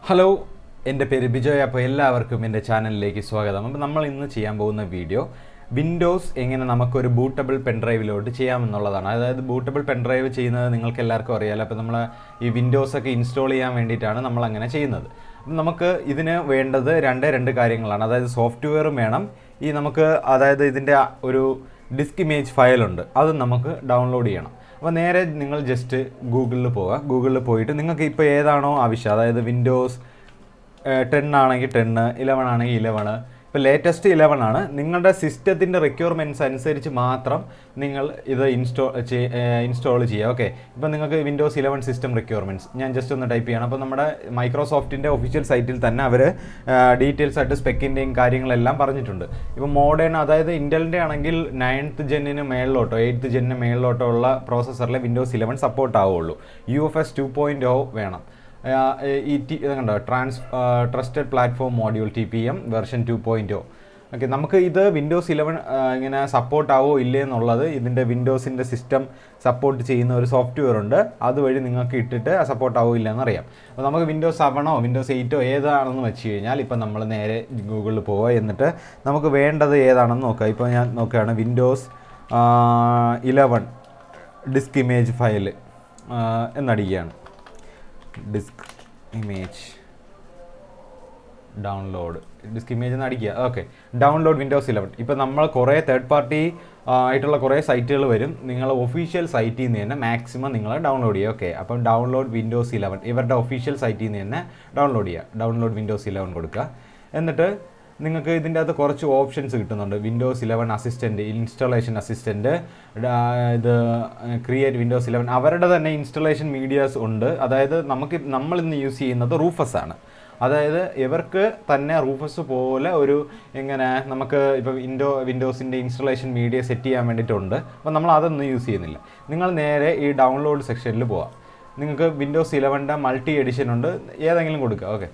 Hello, എൻ്റെ പേര് ബിജോയ്. അപ്പോൾ എല്ലാവർക്കും എൻ്റെ ചാനലിലേക്ക് സ്വാഗതം. അപ്പോൾ നമ്മൾ ഇന്ന് ചെയ്യാൻ പോകുന്ന വീഡിയോ വിൻഡോസ് എങ്ങനെ നമുക്കൊരു ബൂട്ടബിൾ പെൻഡ്രൈവിലോട്ട് ചെയ്യാമെന്നുള്ളതാണ്. അതായത് ബൂട്ടബിൾ പെൻഡ്രൈവ് ചെയ്യുന്നത് നിങ്ങൾക്ക് എല്ലാവർക്കും അറിയാമല്ലോ. അപ്പോൾ നമ്മൾ ഈ വിൻഡോസൊക്കെ ഇൻസ്റ്റാൾ ചെയ്യാൻ വേണ്ടിയിട്ടാണ് നമ്മളങ്ങനെ ചെയ്യുന്നത്. അപ്പം നമുക്ക് ഇതിന് വേണ്ടത് രണ്ട് കാര്യങ്ങളാണ്. അതായത് സോഫ്റ്റ്വെയറും വേണം, അതായത് ഇതിൻ്റെ ഒരു ഡിസ്ക് ഇമേജ് ഫയലുണ്ട്, അത് നമുക്ക് ഡൗൺലോഡ് ചെയ്യണം. അപ്പോൾ നേരെ നിങ്ങൾ ജസ്റ്റ് ഗൂഗിളിൽ പോവുക. ഗൂഗിളിൽ പോയിട്ട് നിങ്ങൾക്ക് ഇപ്പോൾ ഏതാണോ ആവശ്യം, അതായത് വിൻഡോസ് 10 ആണെങ്കിൽ 10, 11 ആണെങ്കിൽ 11, ഇപ്പോൾ ലേറ്റസ്റ്റ് 11 ആണ്. നിങ്ങളുടെ സിസ്റ്റത്തിൻ്റെ റിക്വയർമെൻറ്റ്സ് അനുസരിച്ച് മാത്രം നിങ്ങൾ ഇത് ഇൻസ്റ്റാൾ ചെയ്യുക. ഓക്കെ, ഇപ്പോൾ നിങ്ങൾക്ക് വിൻഡോസ് 11 സിസ്റ്റം റിക്വയർമെൻറ്റ്സ് ഞാൻ ജസ്റ്റ് ഒന്ന് ടൈപ്പ് ചെയ്യണം. അപ്പോൾ നമ്മുടെ മൈക്രോസോഫ്റ്റിൻ്റെ ഒഫീഷ്യൽ സൈറ്റിൽ തന്നെ അവർ ഡീറ്റെയിൽസ് ആയിട്ട് സ്പെക്കിൻ്റെയും കാര്യങ്ങളെല്ലാം പറഞ്ഞിട്ടുണ്ട്. ഇപ്പോൾ മോഡേൺ, അതായത് ഇൻ്റലിൻ്റെ ആണെങ്കിൽ 9th ജെന്നിന് മേളിലോട്ടോ 8th ജെന്നിന് മേളിലോട്ടോ ഉള്ള പ്രോസസ്സറിലെ വിൻഡോസ് 11 സപ്പോർട്ട് ആവുള്ളൂ. UFS 2.0 വേണം. കണ്ടോ, trusted platform module TPM version 2.0. Okay, നമുക്ക് ഇത് വിൻഡോസ് 11 ഇങ്ങനെ സപ്പോർട്ട് ആവോ ഇല്ലേ എന്നുള്ളത് ഇതിൻ്റെ വിൻഡോസിൻ്റെ സിസ്റ്റം സപ്പോർട്ട് ചെയ്യുന്ന ഒരു സോഫ്റ്റ്വെയർ ഉണ്ട്. അതുവഴി നിങ്ങൾക്ക് ഇട്ടിട്ട് സപ്പോർട്ട് ആവോ ഇല്ല എന്നറിയാം. അപ്പോൾ നമുക്ക് വിൻഡോസ് 7 വിൻഡോസ് 8 ഏതാണെന്ന് വെച്ച് കഴിഞ്ഞാൽ ഇപ്പം നമ്മൾ നേരെ ഗൂഗിളിൽ പോവുക. എന്നിട്ട് നമുക്ക് വേണ്ടത് ഏതാണെന്ന് നോക്കുക. ഇപ്പോൾ ഞാൻ നോക്കുകയാണ് വിൻഡോസ് 11 ഡിസ്ക് ഇമേജ് ഫയൽ എന്നടിക്കുകയാണ്. Disk image download, disk image എന്ന് അടിക്കുക. Okay, download Windows 11. ഇപ്പോൾ നമ്മൾ കുറേ തേർഡ് പാർട്ടി ആയിട്ടുള്ള കുറേ സൈറ്റുകൾ വരും. നിങ്ങൾ ഒഫീഷ്യൽ സൈറ്റിൽ നിന്ന് തന്നെ മാക്സിമം നിങ്ങൾ ഡൗൺലോഡ് ചെയ്യുക. ഓക്കെ, അപ്പം ഡൗൺലോഡ് വിൻഡോസ് 11 ഇവരുടെ ഒഫീഷ്യൽ സൈറ്റിൽ നിന്ന് തന്നെ ഡൗൺലോഡ് ചെയ്യുക. ഡൗൺലോഡ് വിൻഡോസ് 11 കൊടുക്കുക. എന്നിട്ട് നിങ്ങൾക്ക് ഇതിൻ്റെ അകത്ത് കുറച്ച് ഓപ്ഷൻസ് കിട്ടുന്നുണ്ട്. വിൻഡോസ് 11 അസിസ്റ്റൻറ്റ്, ഇൻസ്റ്റാളേഷൻ അസിസ്റ്റൻറ്റ്, ഇത് ക്രിയേറ്റ് വിൻഡോസ് 11, അവരുടെ തന്നെ ഇൻസ്റ്റാളേഷൻ മീഡിയാസ് ഉണ്ട്. അതായത് നമ്മളിന്ന് യൂസ് ചെയ്യുന്നത് റൂഫസ് ആണ്. അതായത് ഇവർക്ക് തന്നെ റൂഫസ് പോലെ ഒരു നമുക്ക് ഇപ്പോൾ വിൻഡോസിൻ്റെ ഇൻസ്റ്റാളേഷൻ മീഡിയ സെറ്റ് ചെയ്യാൻ വേണ്ടിയിട്ടുണ്ട്. അപ്പോൾ നമ്മൾ അതൊന്നും യൂസ് ചെയ്യുന്നില്ല. നിങ്ങൾ നേരെ ഈ ഡൗൺലോഡ് സെക്ഷനിൽ പോവാം. നിങ്ങൾക്ക് വിൻഡോസ് 11 മൾട്ടി എഡിഷൻ ഉണ്ട്, ഏതെങ്കിലും കൊടുക്കുക. ഓക്കെ,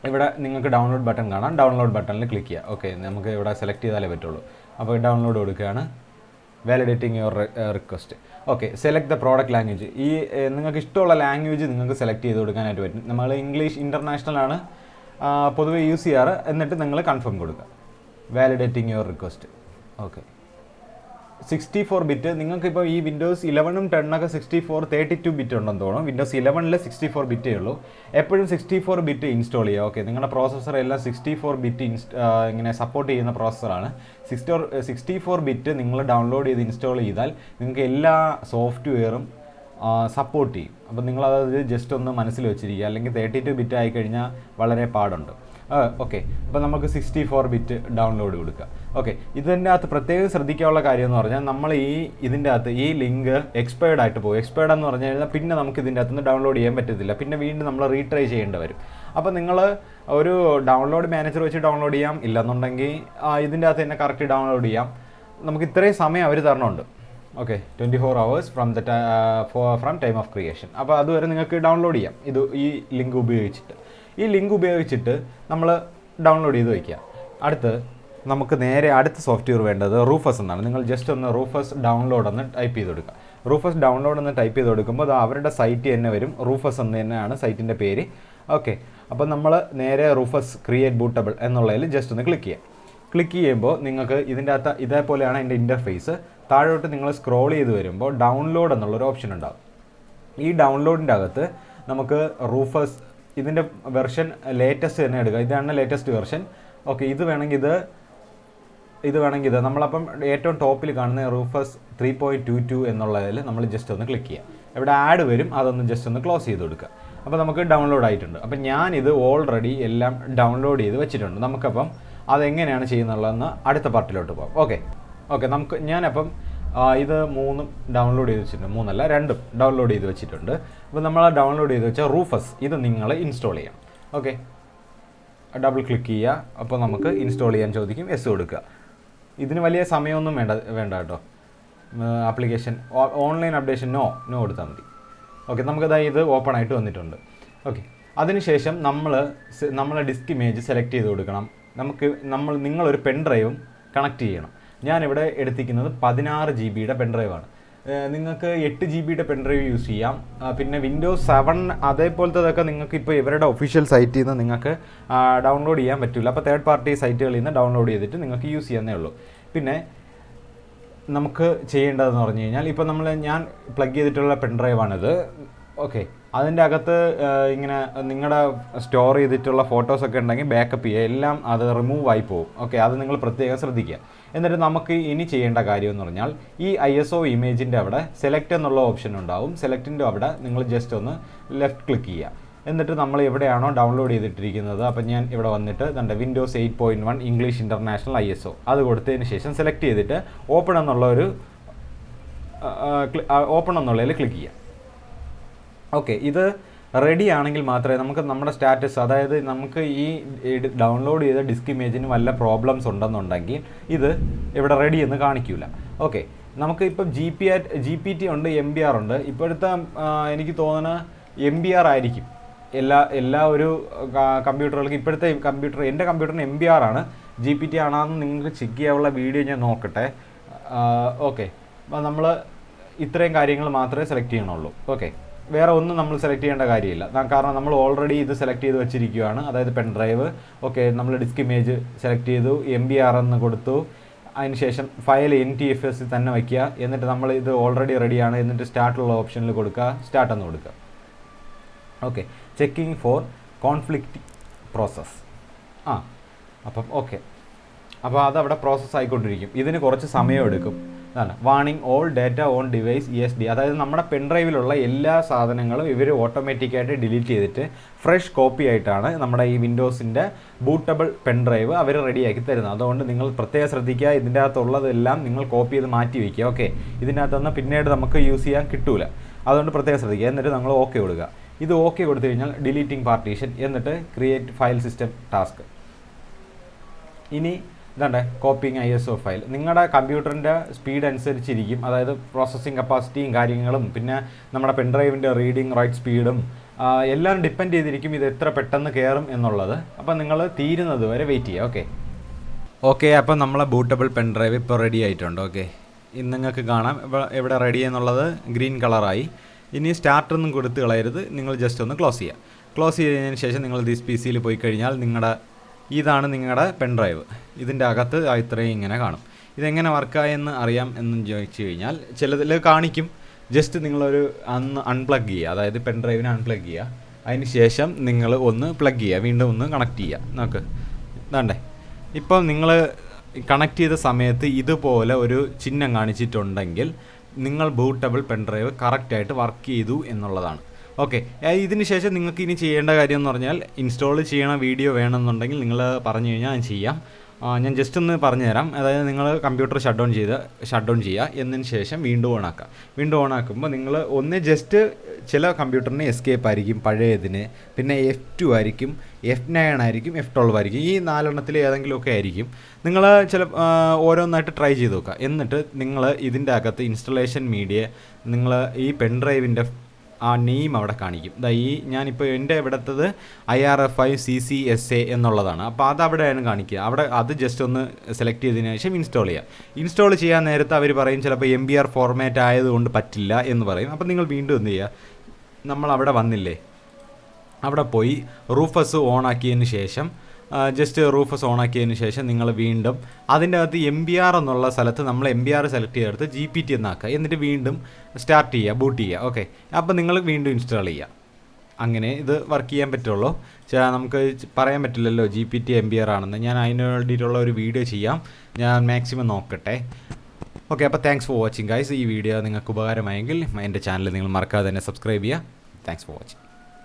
ഇവിടെ നിങ്ങൾക്ക് ഡൗൺലോഡ് ബട്ടൺ കാണാം. ഡൗൺലോഡ് ബട്ടണിൽ ക്ലിക്ക് ചെയ്യുക. ഓക്കെ, നമുക്ക് ഇവിടെ സെലക്ട് ചെയ്താലേ പറ്റുള്ളൂ. അപ്പോൾ ഡൗൺലോഡ് കൊടുക്കുകയാണ്. Validating your request. Okay, select the product language. ഈ നിങ്ങൾക്ക് ഇഷ്ടമുള്ള ലാംഗ്വേജ് നിങ്ങൾക്ക് സെലക്ട് ചെയ്ത് കൊടുക്കാനായിട്ട് പറ്റും. നമ്മൾ ഇംഗ്ലീഷ് ഇൻ്റർനാഷണൽ ആണ് പൊതുവെ യൂസ് ചെയ്യാറ്. എന്നിട്ട് നിങ്ങൾ കൺഫേം കൊടുക്കുക. Validating your request. Okay, 64 bit. നിങ്ങൾക്കിപ്പോൾ ഈ വിൻഡോസ് 11 10 64 32 ബിറ്റ് ഉണ്ടെന്ന് തോന്നുന്നു. വിൻഡോസ് 11 64 ബിറ്റേ ഉള്ളൂ. എപ്പോഴും 64 ബിറ്റ് ഇൻസ്റ്റാൾ ചെയ്യുക. ഓക്കെ, നിങ്ങളുടെ പ്രോസസ്സർ എല്ലാം 64 ബിറ്റ് ഇങ്ങനെ സപ്പോർട്ട് ചെയ്യുന്ന പ്രോസസ്സറാണ്. 64 ബിറ്റ് നിങ്ങൾ ഡൗൺലോഡ് ചെയ്ത് ഇൻസ്റ്റാൾ ചെയ്താൽ നിങ്ങൾക്ക് എല്ലാ സോഫ്റ്റ്വെയറും സപ്പോർട്ട് ചെയ്യും. അപ്പോൾ നിങ്ങളത് ജസ്റ്റ് ഒന്ന് മനസ്സിൽ വെച്ചിരിക്കുക. അല്ലെങ്കിൽ 32 ബിറ്റ് ആയിക്കഴിഞ്ഞാൽ വളരെ പാടുണ്ട്. ഓക്കെ, അപ്പോൾ നമുക്ക് 64 ബിറ്റ് ഡൗൺലോഡ് കൊടുക്കുക. ഓക്കെ, ഇതിൻ്റെ അകത്ത് പ്രത്യേകം ശ്രദ്ധിക്കാനുള്ള കാര്യം എന്ന് പറഞ്ഞാൽ നമ്മൾ ഇതിൻ്റെ അകത്ത് ഈ ലിങ്ക് എക്സ്പയർഡ് ആയിട്ട് പോകും. എക്സ്പയർഡ് എന്ന് പറഞ്ഞു കഴിഞ്ഞാൽ പിന്നെ നമുക്ക് ഇതിൻ്റെ അകത്തുനിന്ന് ഡൗൺലോഡ് ചെയ്യാൻ പറ്റത്തില്ല. പിന്നെ വീണ്ടും നമ്മൾ റീട്രൈ ചെയ്യേണ്ടി വരും. അപ്പോൾ നിങ്ങൾ ഒരു ഡൗൺലോഡ് മാനേജർ വെച്ച് ഡൗൺലോഡ് ചെയ്യാം. ഇല്ലെന്നുണ്ടെങ്കിൽ ഇതിൻ്റെ അകത്ത് തന്നെ കറക്റ്റ് ഡൗൺലോഡ് ചെയ്യാം. നമുക്ക് ഇത്രയും സമയം അവർ തരണമുണ്ട്. Okay, 24 hours from time of creation. അപ്പോൾ അതുവരെ നിങ്ങൾക്ക് ഡൗൺലോഡ് ചെയ്യാം ഈ ലിങ്ക് ഉപയോഗിച്ചിട്ട് നമ്മൾ ഡൗൺലോഡ് ചെയ്ത് വയ്ക്കുക. അടുത്ത് നമുക്ക് നേരെ അടുത്ത സോഫ്റ്റ്വെയർ വേണ്ടത് റൂഫസ് എന്നാണ്. നിങ്ങൾ ജസ്റ്റ് ഒന്ന് റൂഫസ് ഡൗൺലോഡ് എന്ന് ടൈപ്പ് ചെയ്ത് കൊടുക്കുക. റൂഫസ് ഡൗൺലോഡ് എന്ന് ടൈപ്പ് ചെയ്ത് കൊടുക്കുമ്പോൾ അത് അവരുടെ സൈറ്റ് തന്നെ വരും. റൂഫസ് എന്ന് തന്നെയാണ് സൈറ്റിൻ്റെ പേര്. ഓക്കെ, അപ്പോൾ നമ്മൾ നേരെ റൂഫസ് ക്രിയേറ്റ് ബൂട്ടബിൾ എന്നുള്ളതിൽ ജസ്റ്റ് ഒന്ന് ക്ലിക്ക് ചെയ്യാം. ക്ലിക്ക് ചെയ്യുമ്പോൾ നിങ്ങൾക്ക് ഇതിൻ്റെ അകത്ത് ഇതേപോലെയാണ് എൻ്റെ ഇൻ്റർഫേസ്. താഴോട്ട് നിങ്ങൾ സ്ക്രോൾ ചെയ്ത് വരുമ്പോൾ ഡൗൺലോഡ് എന്നുള്ളൊരു ഓപ്ഷൻ ഉണ്ടാകും. ഈ ഡൗൺലോഡിൻ്റെ അകത്ത് നമുക്ക് റൂഫസ് ഇതിൻ്റെ വെർഷൻ ലേറ്റസ്റ്റ് തന്നെ എടുക്കുക. ഇതാണ് ലേറ്റസ്റ്റ് വെർഷൻ. ഓക്കെ, ഇത് വേണമെങ്കിൽ ഇത് നമ്മളപ്പം ഏറ്റവും ടോപ്പിൽ കാണുന്ന റൂഫസ് 3.22 എന്നുള്ളതിൽ നമ്മൾ ജസ്റ്റ് ഒന്ന് ക്ലിക്ക് ചെയ്യാം. ഇവിടെ ആഡ് വരും, അതൊന്ന് ജസ്റ്റ് ഒന്ന് ക്ലോസ് ചെയ്ത് കൊടുക്കുക. അപ്പോൾ നമുക്ക് ഡൗൺലോഡ് ആയിട്ടുണ്ട്. അപ്പം ഞാനിത് ഓൾറെഡി എല്ലാം ഡൗൺലോഡ് ചെയ്ത് വെച്ചിട്ടുണ്ട്. നമുക്കപ്പം അതെങ്ങനെയാണ് ചെയ്യുന്നുള്ളതെന്ന് അടുത്ത പാർട്ടിലോട്ട് പോകാം. ഓക്കെ, ഞാനപ്പം ഇത് 3 ഡൗൺലോഡ് ചെയ്ത് വെച്ചിട്ടുണ്ട്. 3 അല്ല 2 ഡൗൺലോഡ് ചെയ്ത് വെച്ചിട്ടുണ്ട്. അപ്പോൾ നമ്മൾ ഡൗൺലോഡ് ചെയ്ത് വെച്ച റൂഫസ് ഇത് നിങ്ങൾ ഇൻസ്റ്റാൾ ചെയ്യണം. ഓക്കെ, ഡബിൾ ക്ലിക്ക് ചെയ്യുക. അപ്പോൾ നമുക്ക് ഇൻസ്റ്റാൾ ചെയ്യാൻ ചോദിക്കും. യെസ് കൊടുക്കുക. ഇതിന് വലിയ സമയമൊന്നും വേണ്ട കേട്ടോ. ആപ്ലിക്കേഷൻ ഓൺലൈൻ അപ്ഡേഷൻ നോ കൊടുത്താൽ മതി. ഓക്കെ, നമുക്കതായത് ഇത് ഓപ്പൺ ആയിട്ട് വന്നിട്ടുണ്ട്. ഓക്കെ, അതിനുശേഷം നമ്മൾ ഡിസ്ക് ഇമേജ് സെലക്ട് ചെയ്ത് കൊടുക്കണം. നിങ്ങളൊരു പെൻ ഡ്രൈവും കണക്ട് ചെയ്യണം. ഞാനിവിടെ എടുത്തിരിക്കുന്നത് 16 GB പെൻഡ്രൈവാണ്. നിങ്ങൾക്ക് 8 GB പെൻഡ്രൈവ് യൂസ് ചെയ്യാം. പിന്നെ വിൻഡോസ് 7 അതേപോലത്തതൊക്കെ നിങ്ങൾക്ക് ഇപ്പോൾ ഇവരുടെ ഒഫീഷ്യൽ സൈറ്റിൽ നിന്ന് നിങ്ങൾക്ക് ഡൗൺലോഡ് ചെയ്യാൻ പറ്റില്ല. അപ്പോൾ തേർഡ് പാർട്ടി സൈറ്റുകളിൽ നിന്ന് ഡൗൺലോഡ് ചെയ്തിട്ട് നിങ്ങൾക്ക് യൂസ് ചെയ്യാവുന്നേ ഉള്ളൂ. പിന്നെ നമുക്ക് ചെയ്യേണ്ടതെന്ന് പറഞ്ഞു കഴിഞ്ഞാൽ ഇപ്പോൾ ഞാൻ പ്ലഗ് ചെയ്തിട്ടുള്ള പെൻഡ്രൈവാണിത്. ഓക്കെ, അതിൻ്റെ അകത്ത് ഇങ്ങനെ നിങ്ങളുടെ സ്റ്റോർ ചെയ്തിട്ടുള്ള ഫോട്ടോസൊക്കെ ഉണ്ടെങ്കിൽ ബാക്കപ്പ് ചെയ്യുക, എല്ലാം അത് റിമൂവ് ആയി പോകും. ഓക്കെ, അത് നിങ്ങൾ പ്രത്യേകം ശ്രദ്ധിക്കുക. എന്നിട്ട് നമുക്ക് ഇനി ചെയ്യേണ്ട കാര്യം എന്ന് പറഞ്ഞാൽ ഈ ISO ഇമേജിൻ്റെ അവിടെ സെലക്ട് എന്നുള്ള ഓപ്ഷൻ ഉണ്ടാവും. സെലക്റ്റിൻ്റെ അവിടെ നിങ്ങൾ ജസ്റ്റ് ഒന്ന് ലെഫ്റ്റ് ക്ലിക്ക് ചെയ്യുക. എന്നിട്ട് നമ്മൾ എവിടെയാണോ ഡൗൺലോഡ് ചെയ്തിട്ടിരിക്കുന്നത്, അപ്പം ഞാൻ ഇവിടെ വന്നിട്ട് വിൻഡോസ് 8.1 ഇംഗ്ലീഷ് ഇൻ്റർനാഷണൽ ISO അത് കൊടുത്തതിന് ശേഷം സെലക്ട് ചെയ്തിട്ട് ഓപ്പൺ എന്നുള്ളതിൽ ക്ലിക്ക് ചെയ്യുക. ഓക്കെ, ഇത് റെഡി ആണെങ്കിൽ മാത്രമേ നമുക്ക് നമ്മുടെ സ്റ്റാറ്റസ്, അതായത് നമുക്ക് ഈ ഡൗൺലോഡ് ചെയ്ത ഡിസ്ക് ഇമേജിന് വല്ല പ്രോബ്ലംസ് ഉണ്ടെന്നുണ്ടെങ്കിൽ ഇത് ഇവിടെ റെഡി എന്ന് കാണിക്കില്ല. ഓക്കെ, നമുക്ക് ഇപ്പം GPT ഉണ്ട്, MBR ഉണ്ട്. ഇപ്പോഴത്തെ എനിക്ക് തോന്നുന്ന MBR ആയിരിക്കും എല്ലാ ഒരു കമ്പ്യൂട്ടറുകൾക്ക്. ഇപ്പോഴത്തെ എൻ്റെ കമ്പ്യൂട്ടറിന് MBR ആണ്. GPT ആണെന്ന് നിങ്ങൾക്ക് ചെക്ക് ചെയ്യാനുള്ള വീഡിയോ ഞാൻ നോക്കട്ടെ. ഓക്കെ, അപ്പോൾ നമ്മൾ ഇത്രയും കാര്യങ്ങൾ മാത്രമേ സെലക്ട് ചെയ്യണുള്ളൂ. ഓക്കെ, വേറെ ഒന്നും നമ്മൾ സെലക്ട് ചെയ്യേണ്ട കാര്യമില്ല. കാരണം നമ്മൾ ഓൾറെഡി ഇത് സെലക്ട് ചെയ്ത് വെച്ചിരിക്കുകയാണ്, അതായത് പെൻഡ്രൈവ്. ഓക്കെ, നമ്മൾ ഡിസ്ക് ഇമേജ് സെലക്ട് ചെയ്തു, MBR എന്ന് കൊടുത്തു. അതിനുശേഷം ഫയൽ NTFS തന്നെ വയ്ക്കുക. എന്നിട്ട് നമ്മൾ ഇത് ഓൾറെഡി റെഡിയാണ്. എന്നിട്ട് സ്റ്റാർട്ടുള്ള ഓപ്ഷനിൽ കൊടുക്കുക, സ്റ്റാർട്ട് എന്ന് കൊടുക്കുക. Okay, checking for conflict process. അപ്പം ഓക്കെ, അപ്പോൾ അതവിടെ പ്രോസസ്സ് ആയിക്കൊണ്ടിരിക്കും. ഇതിന് കുറച്ച് സമയമെടുക്കും. അതാണ് warning all data on device ESD, അതായത് നമ്മുടെ പെൻഡ്രൈവിലുള്ള എല്ലാ സാധനങ്ങളും ഇവർ ഓട്ടോമാറ്റിക്കായിട്ട് ഡിലീറ്റ് ചെയ്തിട്ട് ഫ്രഷ് കോപ്പി ആയിട്ടാണ് നമ്മുടെ ഈ വിൻഡോസിൻ്റെ ബൂട്ടബിൾ പെൻഡ്രൈവ് അവർ റെഡിയാക്കി തരുന്നത്. അതുകൊണ്ട് നിങ്ങൾ പ്രത്യേകം ശ്രദ്ധിക്കുക, ഇതിൻ്റെ അകത്തുള്ളതെല്ലാം നിങ്ങൾ കോപ്പി ചെയ്ത് മാറ്റി വയ്ക്കുക. ഓക്കെ, ഇതിൻ്റെ അകത്തുനിന്ന് പിന്നീട് നമുക്ക് യൂസ് ചെയ്യാൻ കിട്ടൂല. അതുകൊണ്ട് പ്രത്യേകം ശ്രദ്ധിക്കുക. എന്നിട്ട് നമ്മൾ ഓക്കെ കൊടുക്കുക. ഇത് ഓക്കെ കൊടുത്തു കഴിഞ്ഞാൽ ഡിലീറ്റിംഗ് പാർട്ടീഷൻ, എന്നിട്ട് ക്രിയേറ്റ് ഫയൽ സിസ്റ്റം ടാസ്ക്. ഇനി ഇതാണ്ട് കോപ്പിങ് ISO ഫയൽ. നിങ്ങളുടെ കമ്പ്യൂട്ടറിൻ്റെ സ്പീഡ് അനുസരിച്ചിരിക്കും, അതായത് പ്രോസസ്സിങ് കപ്പാസിറ്റിയും കാര്യങ്ങളും പിന്നെ നമ്മുടെ പെൻഡ്രൈവിൻ്റെ റീഡിങ് റൈറ്റ് സ്പീഡും എല്ലാം ഡിപ്പെൻഡ് ചെയ്തിരിക്കും ഇത് എത്ര പെട്ടെന്ന് കയറും എന്നുള്ളത്. അപ്പോൾ നിങ്ങൾ തീരുന്നത് വരെ വെയിറ്റ് ചെയ്യുക. ഓക്കെ, അപ്പോൾ നമ്മളെ ബൂട്ടബിൾ പെൻഡ്രൈവ് ഇപ്പോൾ റെഡി ആയിട്ടുണ്ട്. ഓക്കെ, ഇന്ന് നിങ്ങൾക്ക് കാണാം ഇവിടെ റെഡി എന്നുള്ളത് ഗ്രീൻ കളറായി. ഇനി സ്റ്റാർട്ടൊന്നും കൊടുത്ത് കളയരുത്, നിങ്ങൾ ജസ്റ്റ് ഒന്ന് ക്ലോസ് ചെയ്യുക. ക്ലോസ് ചെയ്തതിന് ശേഷം നിങ്ങൾ ദിസ് PCയിൽ പോയി കഴിഞ്ഞാൽ ഇതാണ് നിങ്ങളുടെ പെൻഡ്രൈവ്. ഇതിൻ്റെ അകത്ത് ഇത്രയും ഇങ്ങനെ കാണും. ഇതെങ്ങനെ വർക്കായെന്ന് അറിയാം എന്നും ചോദിച്ചു കഴിഞ്ഞാൽ ചിലതിൽ കാണിക്കും. ജസ്റ്റ് നിങ്ങളൊരു അൺപ്ലഗ് ചെയ്യുക, അതായത് പെൻഡ്രൈവിനെ അൺപ്ലഗ് ചെയ്യുക. അതിന് ശേഷം നിങ്ങൾ ഒന്ന് പ്ലഗ് ചെയ്യുക, വീണ്ടും ഒന്ന് കണക്ട് ചെയ്യുക. നോക്ക്, ഇതാണ്ടേ ഇപ്പം നിങ്ങൾ കണക്ട് ചെയ്ത സമയത്ത് ഇതുപോലെ ഒരു ചിഹ്നം കാണിച്ചിട്ടുണ്ടെങ്കിൽ നിങ്ങൾ ബൂട്ടബിൾ പെൻഡ്രൈവ് കറക്റ്റായിട്ട് വർക്ക് ചെയ്തു എന്നുള്ളതാണ്. ഓക്കെ, ഇതിന് ശേഷം നിങ്ങൾക്ക് ഇനി ചെയ്യേണ്ട കാര്യം എന്ന് പറഞ്ഞാൽ ഇൻസ്റ്റാൾ ചെയ്യണ വീഡിയോ വേണമെന്നുണ്ടെങ്കിൽ നിങ്ങൾ പറഞ്ഞു കഴിഞ്ഞാൽ ഞാൻ ചെയ്യാം. ഞാൻ ജസ്റ്റ് ഒന്ന് പറഞ്ഞു തരാം. അതായത് നിങ്ങൾ കമ്പ്യൂട്ടർ ഷട്ട് ഡൗൺ ചെയ്യുക. എന്നതിന് ശേഷം വീണ്ടും ഓണാക്കുക. വീണ്ടും ഓണാക്കുമ്പോൾ നിങ്ങൾ ഒന്ന് ജസ്റ്റ് ചില കമ്പ്യൂട്ടറിന് എസ്കേപ്പ് ആയിരിക്കും പഴയതിന്, പിന്നെ F2 ആയിരിക്കും, F9 ആയിരിക്കും, F12 ആയിരിക്കും. ഈ 4 ഏതെങ്കിലുമൊക്കെ ആയിരിക്കും. നിങ്ങൾ ഓരോന്നായിട്ട് ട്രൈ ചെയ്ത് നോക്കുക. എന്നിട്ട് നിങ്ങൾ ഇതിൻ്റെ അകത്ത് ഇൻസ്റ്റലേഷൻ മീഡിയ നിങ്ങൾ ഈ പെൻഡ്രൈവിൻ്റെ ആ നെയിം അവിടെ കാണിക്കും. ഞാനിപ്പോൾ എൻ്റെ ഇവിടുത്തത് IRFICCSA എന്നുള്ളതാണ്. അപ്പോൾ അതവിടെയാണ് കാണിക്കുക. അത് ജസ്റ്റ് ഒന്ന് സെലക്ട് ചെയ്തതിന് ശേഷം ഇൻസ്റ്റാൾ ചെയ്യുക. ഇൻസ്റ്റാൾ ചെയ്യാൻ നേരത്തെ അവർ പറയും ചിലപ്പോൾ MBR ഫോർമാറ്റ് ആയതുകൊണ്ട് പറ്റില്ല എന്ന് പറയും. അപ്പോൾ നിങ്ങൾ വീണ്ടും എന്ത് ചെയ്യുക, നമ്മൾ അവിടെ വന്നില്ലേ, അവിടെ പോയി റൂഫസ് ഓൺ ആക്കിയതിന് ശേഷം ജസ്റ്റ് റൂഫസ് ഓൺ ആക്കിയതിന് ശേഷം നിങ്ങൾ വീണ്ടും അതിൻ്റെ അകത്ത് MBR എന്നുള്ള സ്ഥലത്ത് നമ്മൾ MBR സെലക്ട് ചെയ്തെടുത്ത് GPT എന്നാക്കുക. എന്നിട്ട് വീണ്ടും സ്റ്റാർട്ട് ചെയ്യുക, ബൂട്ട് ചെയ്യുക. ഓക്കെ, അപ്പോൾ നിങ്ങൾ വീണ്ടും ഇൻസ്റ്റാൾ ചെയ്യുക. അങ്ങനെ ഇത് വർക്ക് ചെയ്യാൻ പറ്റുള്ളൂ. നമുക്ക് പറയാൻ പറ്റില്ലല്ലോ GPT MBR ആണെന്ന്. ഞാൻ അതിന് വേണ്ടിയിട്ടുള്ള ഒരു വീഡിയോ ചെയ്യാം, ഞാൻ മാക്സിമം നോക്കട്ടെ. ഓക്കെ, അപ്പോൾ താങ്ക്സ് ഫോർ വാച്ചിങ് ഗൈസ്. ഈ വീഡിയോ നിങ്ങൾക്ക് ഉപകാരമായെങ്കിൽ എൻ്റെ ചാനൽ നിങ്ങൾ മറക്കാതെ തന്നെ സബ്സ്ക്രൈബ് ചെയ്യുക. Thanks for watching.